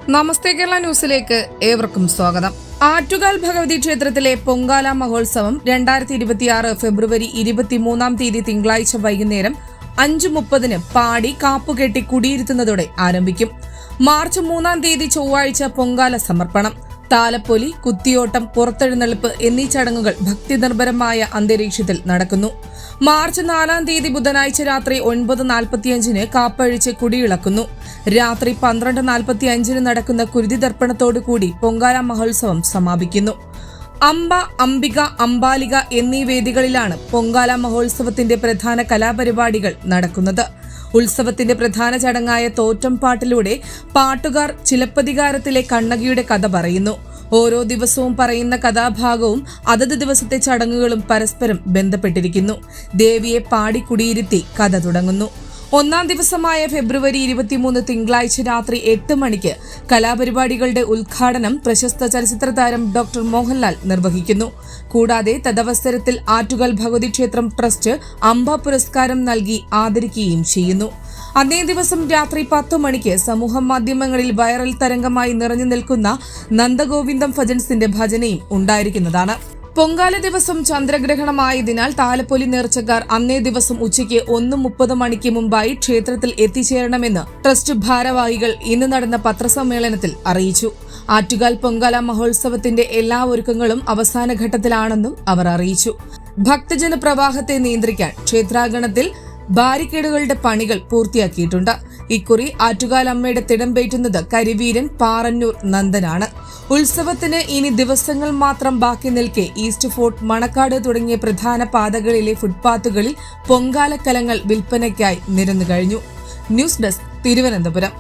നമസ്തേ കേരള ന്യൂസിലേക്ക് ഏവർക്കും സ്വാഗതം. ആറ്റുകാൽ ഭഗവതി ക്ഷേത്രത്തിലെ പൊങ്കാല മഹോത്സവം 2026 ഫെബ്രുവരി 23 തിങ്കളാഴ്ച വൈകുന്നേരം 5:30 പാടി കാപ്പുകെട്ടി കുടിയിരുത്തുന്നതോടെ ആരംഭിക്കും. മാർച്ച് 3 ചൊവ്വാഴ്ച പൊങ്കാല സമർപ്പണം, താലപ്പൊലി, കുത്തിയോട്ടം, പുറത്തെഴുന്നള്ളിപ്പ് എന്നീ ചടങ്ങുകൾ ഭക്തിനിർഭരമായ അന്തരീക്ഷത്തിൽ നടക്കുന്നു. മാർച്ച് 4 ബുധനാഴ്ച രാത്രി 9:45 കാപ്പഴിച്ച് കുടിയിളക്കുന്നു. രാത്രി 12:45 നടക്കുന്ന കുരുതി ദർപ്പണത്തോടുകൂടി പൊങ്കാല മഹോത്സവം സമാപിക്കുന്നു. അംബ, അംബിക, അംബാലിക എന്നീ വേദികളിലാണ് പൊങ്കാല മഹോത്സവത്തിന്റെ പ്രധാന കലാപരിപാടികൾ നടക്കുന്നത്. ഉത്സവത്തിന്റെ പ്രധാന ചടങ്ങായ തോറ്റംപാട്ടിലൂടെ പാട്ടുകാർ ചിലപ്പതികാരത്തിലെ കണ്ണകിയുടെ കഥ പറയുന്നു. ഓരോ ദിവസവും പറയുന്ന കഥാഭാഗവും അതത് ദിവസത്തെ ചടങ്ങുകളും പരസ്പരം ബന്ധപ്പെട്ടിരിക്കുന്നു. ദേവിയെ പാടി കുടിയിരുത്തി കഥ തുടങ്ങുന്നു. 1 ദിവസമായ ഫെബ്രുവരി 23 തിങ്കളാഴ്ച രാത്രി 8 മണിക്ക് കലാപരിപാടികളുടെ ഉദ്ഘാടനം പ്രശസ്ത ചലച്ചിത്ര താരം ഡോക്ടർ മോഹൻലാൽ നിർവഹിക്കുന്നു. കൂടാതെ തദവസരത്തിൽ ആറ്റുകാൽ ഭഗവതി ക്ഷേത്രം ട്രസ്റ്റ് അംബ പുരസ്കാരം നൽകി ആദരിക്കുകയും ചെയ്യുന്നു. അതേ ദിവസം രാത്രി 10 മണിക്ക് സമൂഹ മാധ്യമങ്ങളിൽ വൈറൽ തരംഗമായി നിറഞ്ഞു നിൽക്കുന്ന നന്ദഗോവിന്ദം ഭജൻസിന്റെ ഭജനയും ഉണ്ടായിരിക്കുന്നതാണ്. പൊങ്കാല ദിവസം ചന്ദ്രഗ്രഹണമായതിനാൽ താലപ്പൊലി നേർച്ചക്കാർ അന്നേ ദിവസം ഉച്ചയ്ക്ക് 1:30 മണിക്ക് മുമ്പായി ക്ഷേത്രത്തിൽ എത്തിച്ചേരണമെന്ന് ട്രസ്റ്റ് ഭാരവാഹികൾ ഇന്ന് നടന്ന പത്രസമ്മേളനത്തിൽ അറിയിച്ചു. ആറ്റുകാൽ പൊങ്കാല മഹോത്സവത്തിന്റെ എല്ലാ ഒരുക്കങ്ങളും അവസാന ഘട്ടത്തിലാണെന്നും അവർ അറിയിച്ചു. ഭക്തജന പ്രവാഹത്തെ നിയന്ത്രിക്കാൻ ക്ഷേത്രാങ്കണത്തിൽ ബാരിക്കേഡുകളുടെ പണികൾ പൂർത്തിയാക്കിയിട്ടുണ്ട്. ഇക്കുറി ആറ്റുകാൽ അമ്മയുടെ തിടമ്പേറ്റുന്നത് കരിവീരൻ പാറന്നൂർ നന്ദനാണ്. ഉത്സവത്തിന് ഇനി ദിവസങ്ങൾ മാത്രം ബാക്കി നിൽക്കെ ഈസ്റ്റ് ഫോർട്ട്, മണക്കാട് തുടങ്ങിയ പ്രധാന പാതകളിലെ ഫുട്പാത്തുകളിൽ പൊങ്കാലക്കലങ്ങൾ വിൽപ്പനയ്ക്കായി നിരന്നു കഴിഞ്ഞു. News desk, Thiruvananthapuram.